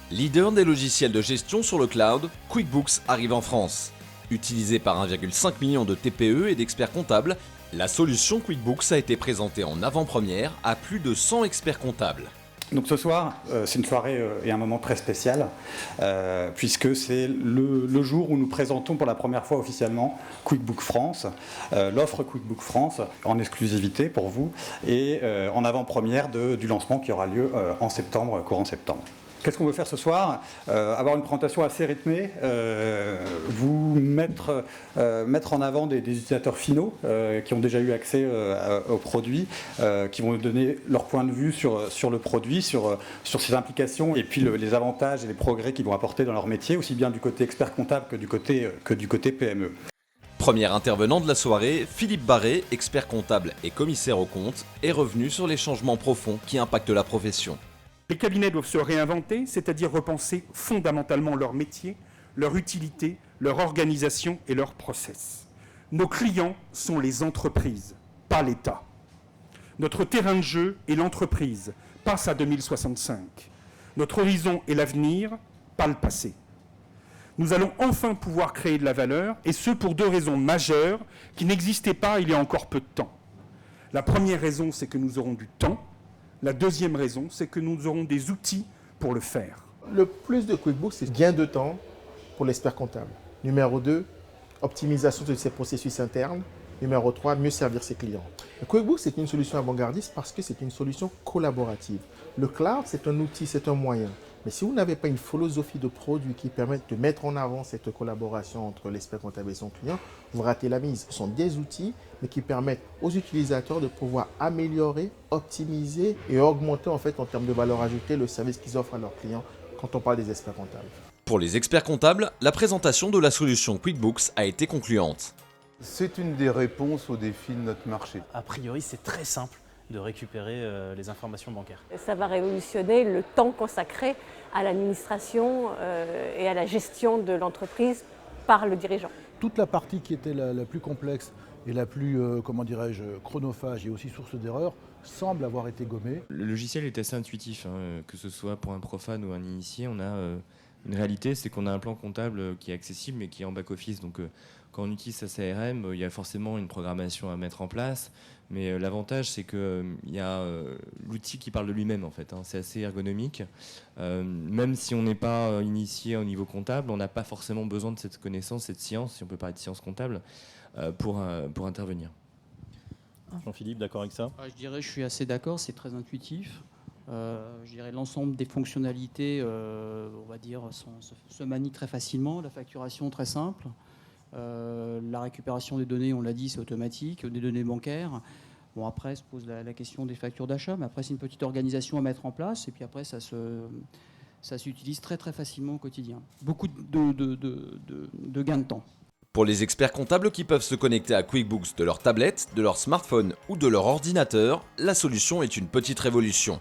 Leader des logiciels de gestion sur le cloud, QuickBooks arrive en France. Utilisé par 1,5 million de TPE et d'experts comptables, la solution QuickBooks a été présentée en avant-première à plus de 100 experts comptables. Donc ce soir, c'est une soirée et un moment très spécial, puisque c'est le jour où nous présentons pour la première fois officiellement QuickBooks France, l'offre QuickBooks France en exclusivité pour vous, et en avant-première du lancement qui aura lieu en septembre, courant septembre. Qu'est-ce qu'on veut faire ce soir ? Avoir une présentation assez rythmée, vous mettre en avant des utilisateurs finaux qui ont déjà eu accès au produit, qui vont nous donner leur point de vue sur le produit, sur ses implications et puis les avantages et les progrès qu'ils vont apporter dans leur métier, aussi bien du côté expert comptable que du côté PME. Premier intervenant de la soirée, Philippe Barré, expert comptable et commissaire aux comptes, est revenu sur les changements profonds qui impactent la profession. Les cabinets doivent se réinventer, c'est-à-dire repenser fondamentalement leur métier, leur utilité, leur organisation et leur process. Nos clients sont les entreprises, pas l'État. Notre terrain de jeu est l'entreprise, passe à 2065. Notre horizon est l'avenir, pas le passé. Nous allons enfin pouvoir créer de la valeur, et ce pour deux raisons majeures qui n'existaient pas il y a encore peu de temps. La première raison, c'est que nous aurons du temps. La deuxième raison, c'est que nous aurons des outils pour le faire. Le plus de QuickBooks, c'est gain de temps pour l'expert comptable. Numéro 2, optimisation de ses processus internes. Numéro 3, mieux servir ses clients. Le QuickBooks, c'est une solution avant-gardiste parce que c'est une solution collaborative. Le cloud, c'est un outil, c'est un moyen. Mais si vous n'avez pas une philosophie de produit qui permette de mettre en avant cette collaboration entre l'expert comptable et son client, vous ratez la mise. Ce sont des outils, mais qui permettent aux utilisateurs de pouvoir améliorer, optimiser et augmenter en termes de valeur ajoutée le service qu'ils offrent à leurs clients quand on parle des experts comptables. Pour les experts comptables, la présentation de la solution QuickBooks a été concluante. C'est une des réponses aux défis de notre marché. A priori, c'est très simple de récupérer les informations bancaires. Ça va révolutionner le temps consacré à l'administration et à la gestion de l'entreprise par le dirigeant. Toute la partie qui était la plus complexe et la plus, chronophage et aussi source d'erreurs semble avoir été gommée. Le logiciel est assez intuitif, que ce soit pour un profane ou un initié. On a une réalité, c'est qu'on a un plan comptable qui est accessible mais qui est en back-office. Donc quand on utilise sa CRM, il y a forcément une programmation à mettre en place. Mais l'avantage, c'est qu'il y a l'outil qui parle de lui-même, en fait. C'est assez ergonomique. Même si on n'est pas initié au niveau comptable, on n'a pas forcément besoin de cette connaissance, cette science, si on peut parler de science comptable, pour intervenir. Jean-Philippe, d'accord avec ça ? Je suis assez d'accord, c'est très intuitif. Je dirais l'ensemble des fonctionnalités, on va dire, se manient très facilement. La facturation, très simple. La récupération des données, on l'a dit, c'est automatique, des données bancaires. Bon, après, se pose la question des factures d'achat, mais après, c'est une petite organisation à mettre en place, et puis après, ça s'utilise très très facilement au quotidien. Beaucoup de gains de temps. Pour les experts comptables qui peuvent se connecter à QuickBooks de leur tablette, de leur smartphone ou de leur ordinateur, la solution est une petite révolution.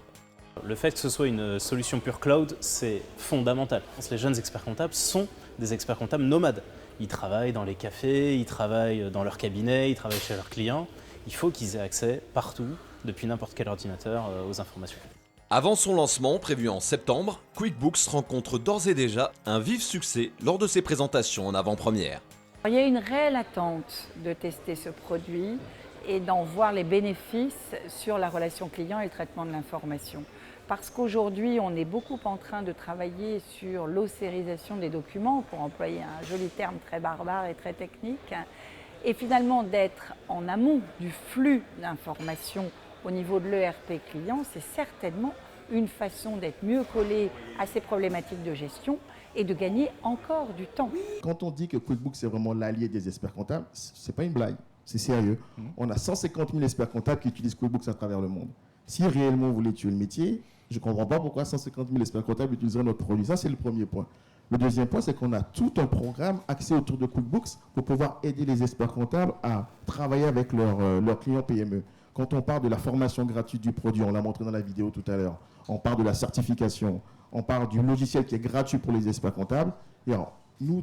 Le fait que ce soit une solution pure cloud, c'est fondamental. Les jeunes experts comptables sont des experts comptables nomades. Ils travaillent dans les cafés, ils travaillent dans leur cabinet, ils travaillent chez leurs clients. Il faut qu'ils aient accès partout, depuis n'importe quel ordinateur, aux informations. Avant son lancement, prévu en septembre, QuickBooks rencontre d'ores et déjà un vif succès lors de ses présentations en avant-première. Il y a une réelle attente de tester ce produit et d'en voir les bénéfices sur la relation client et le traitement de l'information. Parce qu'aujourd'hui, on est beaucoup en train de travailler sur l'ossérisation des documents, pour employer un joli terme très barbare et très technique, et finalement d'être en amont du flux d'informations au niveau de l'ERP client, c'est certainement une façon d'être mieux collé à ces problématiques de gestion et de gagner encore du temps. Quand on dit que QuickBooks c'est vraiment l'allié des experts comptables, c'est pas une blague, c'est sérieux. On a 150 000 experts comptables qui utilisent QuickBooks à travers le monde. Si réellement vous voulez tuer le métier, je ne comprends pas pourquoi 150 000 experts comptables utiliseraient notre produit. Ça, c'est le premier point. Le deuxième point, c'est qu'on a tout un programme axé autour de QuickBooks pour pouvoir aider les experts comptables à travailler avec leurs clients PME. Quand on parle de la formation gratuite du produit, on l'a montré dans la vidéo tout à l'heure, on parle de la certification, on parle du logiciel qui est gratuit pour les experts comptables. Et alors, nous,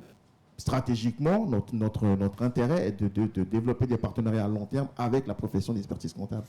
stratégiquement, notre intérêt est de développer des partenariats à long terme avec la profession d'expertise comptable.